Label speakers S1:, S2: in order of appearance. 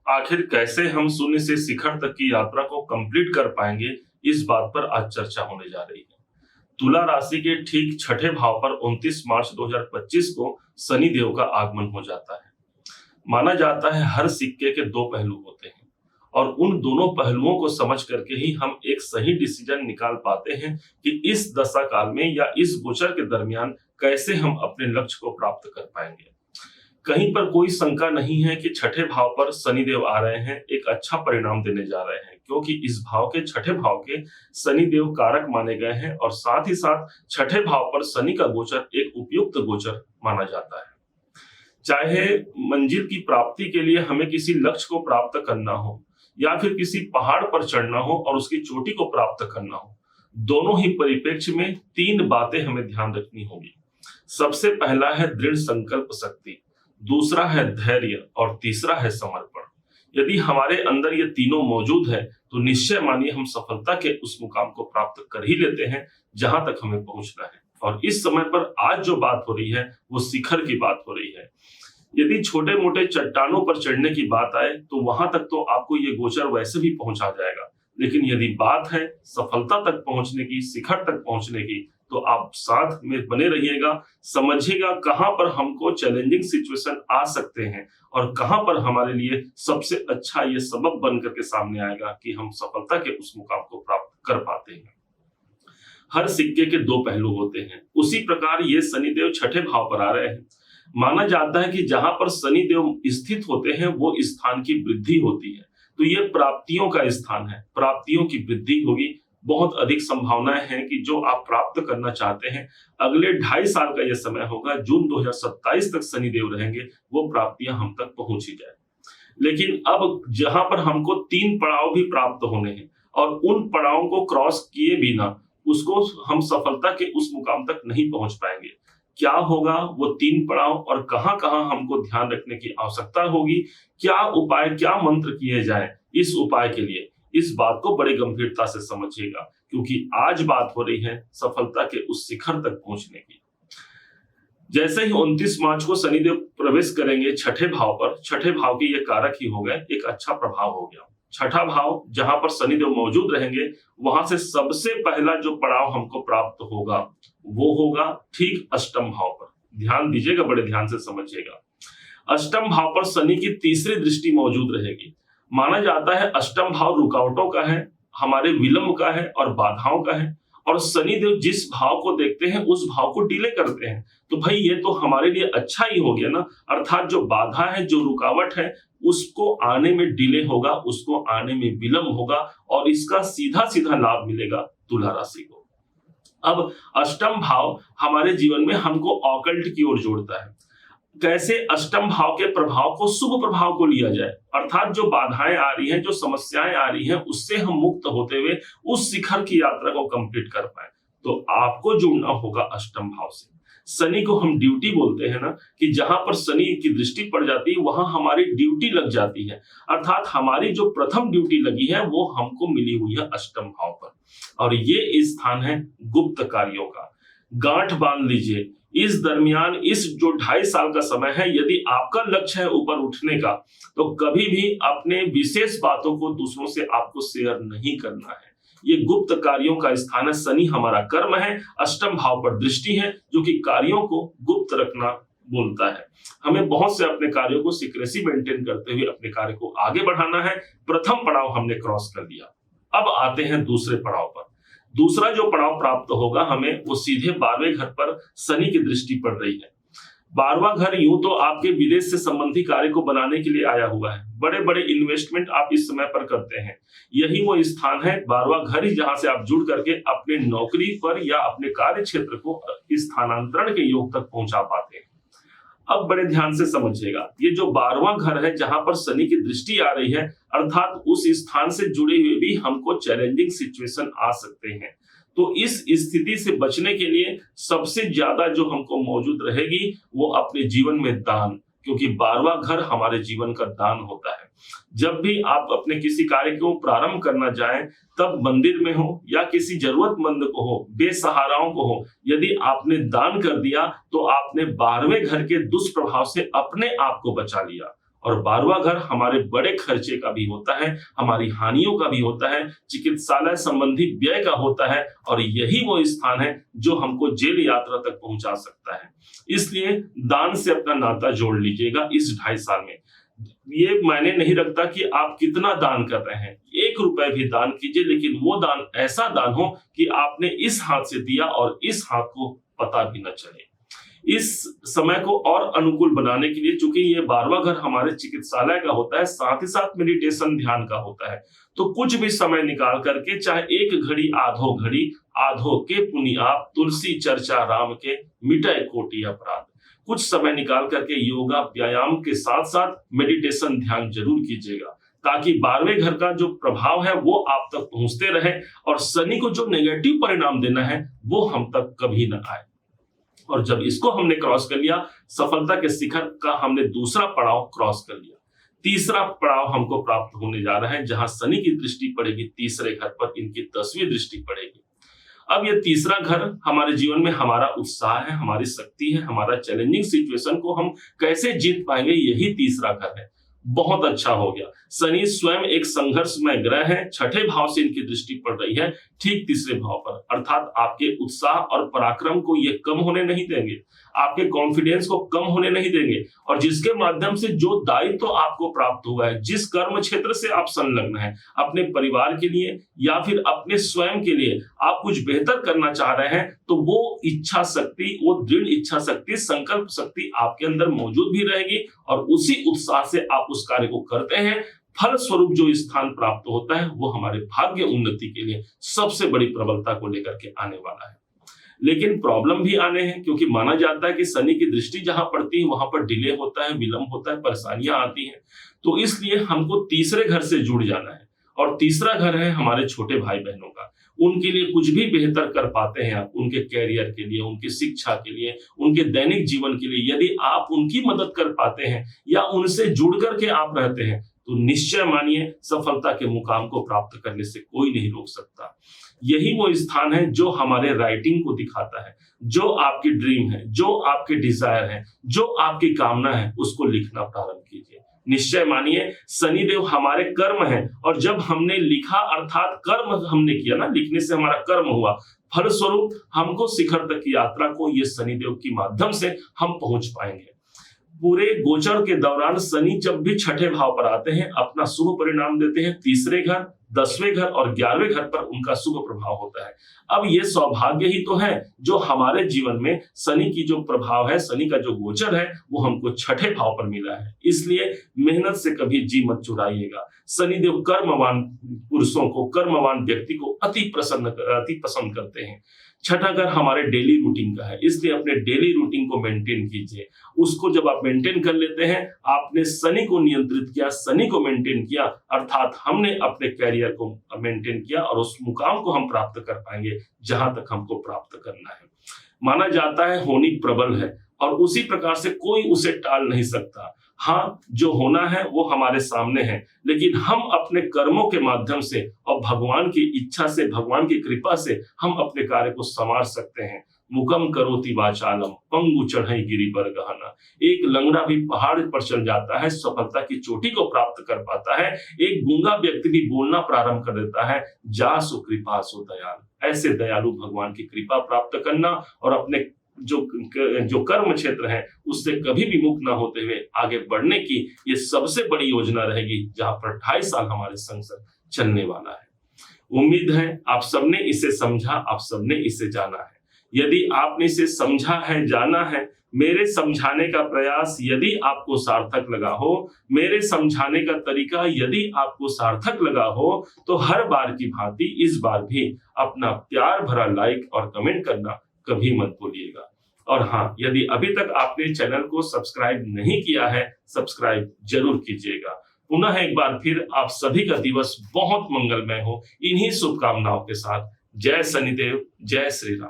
S1: आखिर कैसे हम शून्य से शिखर तक की यात्रा को कंप्लीट कर पाएंगे, इस बात पर आज चर्चा होने जा रही है। तुला राशि के ठीक छठे भाव पर 29 मार्च 2025 को शनि देव का आगमन हो जाता है। माना जाता है हर सिक्के के दो पहलू होते हैं और उन दोनों पहलुओं को समझ करके ही हम एक सही डिसीजन निकाल पाते हैं कि इस दशा काल में या इस गोचर के दरमियान कैसे हम अपने लक्ष्य को प्राप्त कर पाएंगे। कहीं पर कोई शंका नहीं है कि छठे भाव पर शनिदेव आ रहे हैं, एक अच्छा परिणाम देने जा रहे हैं, क्योंकि इस भाव के छठे भाव के शनिदेव कारक माने गए हैं और साथ ही साथ छठे भाव पर शनि का गोचर एक उपयुक्त गोचर माना जाता है। चाहे मंजिल की प्राप्ति के लिए हमें किसी लक्ष्य को प्राप्त करना हो या फिर किसी पहाड़ पर चढ़ना हो और उसकी चोटी को प्राप्त करना हो, दोनों ही परिप्रेक्ष्य में तीन बातें हमें ध्यान रखनी होगी। सबसे पहला है दृढ़ संकल्प शक्ति, दूसरा है धैर्य और तीसरा है समर्पण। यदि हमारे अंदर ये तीनों मौजूद है तो निश्चय मानिए हम सफलता के उस मुकाम को प्राप्त कर ही लेते हैं जहां तक हमें पहुंचना है। और इस समय पर आज जो बात हो रही है वो शिखर की बात हो रही है। यदि छोटे मोटे चट्टानों पर चढ़ने की बात आए तो वहां तक तो आपको ये गोचर वैसे भी पहुंचा जाएगा, लेकिन यदि बात है सफलता तक पहुंचने की, शिखर तक पहुंचने की, तो आप साथ में बने रहिएगा, समझिएगा कहां पर हमको चैलेंजिंग सिचुएशन आ सकते हैं और कहां पर हमारे लिए सबसे अच्छा ये सबब बन करके सामने आएगा कि हम सफलता के उस मुकाम को प्राप्त कर पाते हैं। हर सिक्के के दो पहलू होते हैं, उसी प्रकार ये शनिदेव छठे भाव पर आ रहे हैं। माना जाता है कि जहां पर शनिदेव स्थित होते हैं वो स्थान की वृद्धि होती है, तो ये प्राप्तियों का स्थान है, प्राप्तियों की वृद्धि होगी। बहुत अधिक संभावनाएं हैं कि जो आप प्राप्त करना चाहते हैं अगले 2.5 साल का यह समय होगा, जून 2027 तक शनिदेव रहेंगे, वो प्राप्तियां हम तक पहुंच ही जाए। लेकिन अब जहां पर हमको 3 पड़ाव भी प्राप्त होने हैं और उन पड़ावों को क्रॉस किए बिना उसको हम सफलता के उस मुकाम तक नहीं पहुंच पाएंगे। क्या होगा वो 3 पड़ाव और कहां कहां हमको ध्यान रखने की आवश्यकता होगी, क्या उपाय, क्या मंत्र किए जाए इस उपाय के लिए, इस बात को बड़े गंभीरता से समझिएगा, क्योंकि आज बात हो रही है सफलता के उस शिखर तक पहुंचने की। जैसे ही 29 मार्च को शनिदेव प्रवेश करेंगे छठे भाव पर, छठे भाव के ये कारक ही हो गए, एक अच्छा प्रभाव हो गया। छठा भाव जहां पर शनिदेव मौजूद रहेंगे वहां से सबसे पहला जो पड़ाव हमको प्राप्त होगा वो होगा ठीक अष्टम भाव पर। ध्यान दीजिएगा, बड़े ध्यान से समझिएगा। अष्टम भाव पर शनि की तीसरी दृष्टि मौजूद रहेगी। माना जाता है अष्टम भाव रुकावटों का है, हमारे विलंब का है और बाधाओं का है, और शनिदेव जिस भाव को देखते हैं उस भाव को डिले करते हैं। तो भाई ये तो हमारे लिए अच्छा ही हो गया ना, अर्थात जो बाधा है, जो रुकावट है, उसको आने में डिले होगा, उसको आने में विलंब होगा और इसका सीधा सीधा लाभ मिलेगा तुला राशि को। अब अष्टम भाव हमारे जीवन में हमको ऑकल्ट की ओर जोड़ता है। कैसे अष्टम भाव के प्रभाव को, शुभ प्रभाव को लिया जाए, अर्थात जो बाधाएं आ रही हैं, जो समस्याएं आ रही हैं, उससे हम मुक्त होते हुए उस शिखर की यात्रा को कंप्लीट कर पाए। तो आपको जुड़ना होगा अष्टम भाव से। शनि को हम ड्यूटी बोलते हैं ना, कि जहां पर शनि की दृष्टि पड़ जाती है वहां हमारी ड्यूटी लग जाती है, अर्थात हमारी जो प्रथम ड्यूटी लगी है वो हमको मिली हुई है अष्टम भाव पर, और ये स्थान है गुप्त कार्यों का। गांठ बांध लीजिए, इस दरमियान, इस जो 2.5 साल का समय है, यदि आपका लक्ष्य है ऊपर उठने का, तो कभी भी अपने विशेष बातों को दूसरों से आपको शेयर नहीं करना है। ये गुप्त कार्यों का स्थान है। शनि हमारा कर्म है, अष्टम भाव पर दृष्टि है जो कि कार्यों को गुप्त रखना बोलता है। हमें बहुत से अपने कार्यों को सीक्रेसी मेंटेन करते हुए अपने कार्य को आगे बढ़ाना है। प्रथम पड़ाव हमने क्रॉस कर लिया, अब आते हैं दूसरे पड़ाव पर। दूसरा जो पड़ाव प्राप्त होगा हमें, वो सीधे 12वें घर पर शनि की दृष्टि पड़ रही है। 12वां घर यूं तो आपके विदेश से संबंधी कार्य को बनाने के लिए आया हुआ है। बड़े बड़े इन्वेस्टमेंट आप इस समय पर करते हैं, यही वो स्थान है, 12वां घर ही, जहां से आप जुड़ करके अपने नौकरी पर या अपने कार्य क्षेत्र को स्थानांतरण के योग तक पहुंचा पाते हैं। अब बड़े ध्यान से समझिएगा, ये जो 12वां घर है जहां पर शनि की दृष्टि आ रही है, अर्थात उस स्थान से जुड़े हुए भी हमको चैलेंजिंग सिचुएशन आ सकते हैं। तो इस स्थिति से बचने के लिए सबसे ज्यादा जो हमको मौजूद रहेगी वो अपने जीवन में दान, क्योंकि 12वां घर हमारे जीवन का दान होता है। जब भी आप अपने किसी कार्य को प्रारंभ करना चाहें, तब मंदिर में हो या किसी जरूरतमंद को हो, बेसहाराओं को हो, यदि आपने दान कर दिया तो आपने 12वें घर के दुष्प्रभाव से अपने आप को बचा लिया। और 12वां घर हमारे बड़े खर्चे का भी होता है, हमारी हानियों का भी होता है, चिकित्सालय संबंधी व्यय का होता है, और यही वो स्थान है जो हमको जेल यात्रा तक पहुंचा सकता है। इसलिए दान से अपना नाता जोड़ लीजिएगा इस 2.5 साल में। ये मायने नहीं रखता कि आप कितना दान कर रहे हैं, 1 रुपए भी दान कीजिए, लेकिन वो दान ऐसा दान हो कि आपने इस हाथ से दिया और इस हाथ को पता भी न चले। इस समय को और अनुकूल बनाने के लिए, चूंकि ये 12वां घर हमारे चिकित्सालय का होता है, साथ ही साथ मेडिटेशन ध्यान का होता है, तो कुछ भी समय निकाल करके, चाहे 1 घड़ी आधो के पुनि आप, तुलसी चर्चा राम के मिटाए कोटि अपराध। कुछ समय निकाल करके योगा व्यायाम के साथ साथ मेडिटेशन ध्यान जरूर कीजिएगा, ताकि 12वें घर का जो प्रभाव है वो आप तक पहुंचते रहे और शनि को जो नेगेटिव परिणाम देना है वो हम तक कभी न आए। और जब इसको हमने क्रॉस कर लिया, सफलता के शिखर का हमने दूसरा पड़ाव क्रॉस कर लिया, तीसरा पड़ाव हमको प्राप्त होने जा रहा है, जहां शनि की दृष्टि पड़ेगी तीसरे घर पर, इनकी 10वीं दृष्टि पड़ेगी। अब ये तीसरा घर हमारे जीवन में हमारा उत्साह है, हमारी शक्ति है, हमारा चैलेंजिंग सिचुएशन को हम कैसे जीत पाएंगे, यही तीसरा घर है। बहुत अच्छा हो गया, शनि स्वयं एक संघर्षमय ग्रह है, 6ठे भाव से इनकी दृष्टि पड़ रही है, ठीक तीसरे भाव पर, अर्थात आपके उत्साह और पराक्रम को ये कम होने नहीं देंगे, आपके कॉन्फिडेंस को कम होने नहीं देंगे, और जिसके माध्यम से जो दायित्व आपको प्राप्त हुआ है, जिस कर्म क्षेत्र से आप संलग्न हैं, अपने परिवार के लिए या फिर अपने स्वयं के लिए आप कुछ बेहतर करना चाह रहे हैं, तो वो इच्छा शक्ति, वो दृढ़ इच्छा शक्ति, संकल्प शक्ति आपके अंदर मौजूद भी रहेगी, और उसी उत्साह से आप उस कार्य को करते हैं। फल स्वरूप जो स्थान प्राप्त होता है वो हमारे भाग्य उन्नति के लिए सबसे बड़ी प्रबलता को लेकर के आने वाला है। लेकिन प्रॉब्लम भी आने हैं, क्योंकि माना जाता है कि शनि की दृष्टि जहां पड़ती है वहां पर डिले होता है, विलंब होता है, परेशानियां आती हैं। तो इसलिए हमको तीसरे घर से जुड़ जाना है, और तीसरा घर है हमारे छोटे भाई बहनों का। उनके लिए कुछ भी बेहतर कर पाते हैं आप, उनके कैरियर के लिए, उनकी शिक्षा के लिए, उनके दैनिक जीवन के लिए, यदि आप उनकी मदद कर पाते हैं या उनसे जुड़ करके आप रहते हैं, तो निश्चय मानिए सफलता के मुकाम को प्राप्त करने से कोई नहीं रोक सकता। यही वो स्थान है जो हमारे राइटिंग को दिखाता है, जो आपकी ड्रीम है, जो आपके डिजायर है, जो आपकी कामना है, उसको लिखना प्रारंभ कीजिए। निश्चय मानिए शनिदेव हमारे कर्म है, और जब हमने लिखा अर्थात कर्म हमने किया ना, लिखने से हमारा कर्म हुआ, फलस्वरूप हमको शिखर तक की यात्रा को ये शनिदेव के माध्यम से हम पहुंच पाएंगे। पूरे गोचर के दौरान शनि जब भी 6ठे भाव पर आते हैं, अपना शुभ परिणाम देते हैं, तीसरे घर, 10वें घर और 11वें घर पर उनका शुभ प्रभाव होता है। अब ये सौभाग्य ही तो है जो हमारे जीवन में शनि की जो प्रभाव है, शनि का जो गोचर है, वो हमको 6ठे भाव पर मिला है। इसलिए मेहनत से कभी जी मत चुराइएगा। शनिदेव कर्मवान पुरुषों को, कर्मवान व्यक्ति को अति पसंद करते हैं। 6ठा घर हमारे डेली रूटीन का है, इसलिए अपने डेली रूटीन को मेंटेन कीजिए। उसको जब आप मेंटेन कर लेते हैं, आपने शनि को नियंत्रित किया, शनि को मेंटेन किया, अर्थात हमने अपने कैरियर को मेंटेन किया, और उस मुकाम को हम प्राप्त कर पाएंगे जहां तक हमको प्राप्त करना है। माना जाता है होनी प्रबल है, और उसी प्रकार से कोई उसे टाल नहीं सकता। हाँ, जो होना है वो हमारे सामने है, लेकिन हम अपने कर्मों के माध्यम से और भगवान की इच्छा से, भगवान की कृपा से हम अपने कार्य को संवार सकते हैं। मुकम करोति वाचालम पंगु चढ़ई गिरि पर गहना। एक लंगड़ा भी पहाड़ पर चल जाता है, सफलता की चोटी को प्राप्त कर पाता है। एक गूंगा व्यक्ति भी बोलना प्रारंभ कर देता है, जा सु कृपा सु दयाल। ऐसे दयालु भगवान की कृपा प्राप्त करना और अपने जो कर्म क्षेत्र है उससे कभी भी मुक्त ना होते हुए आगे बढ़ने की ये सबसे बड़ी योजना रहेगी, जहां पर 2.5 साल हमारे संग चलने वाला है। उम्मीद है आप सबने इसे समझा, आप सबने इसे जाना है। यदि आपने इसे समझा है, जाना है, मेरे समझाने का प्रयास यदि आपको सार्थक लगा हो, मेरे समझाने का तरीका यदि आपको सार्थक लगा हो, तो हर बार की भांति इस बार भी अपना प्यार भरा लाइक और कमेंट करना कभी मत भूलिएगा। और हाँ, यदि अभी तक आपने चैनल को सब्सक्राइब नहीं किया है, सब्सक्राइब जरूर कीजिएगा। पुनः एक बार फिर आप सभी का दिवस बहुत मंगलमय हो, इन्हीं शुभकामनाओं के साथ। जय शनिदेव, जय श्री राम।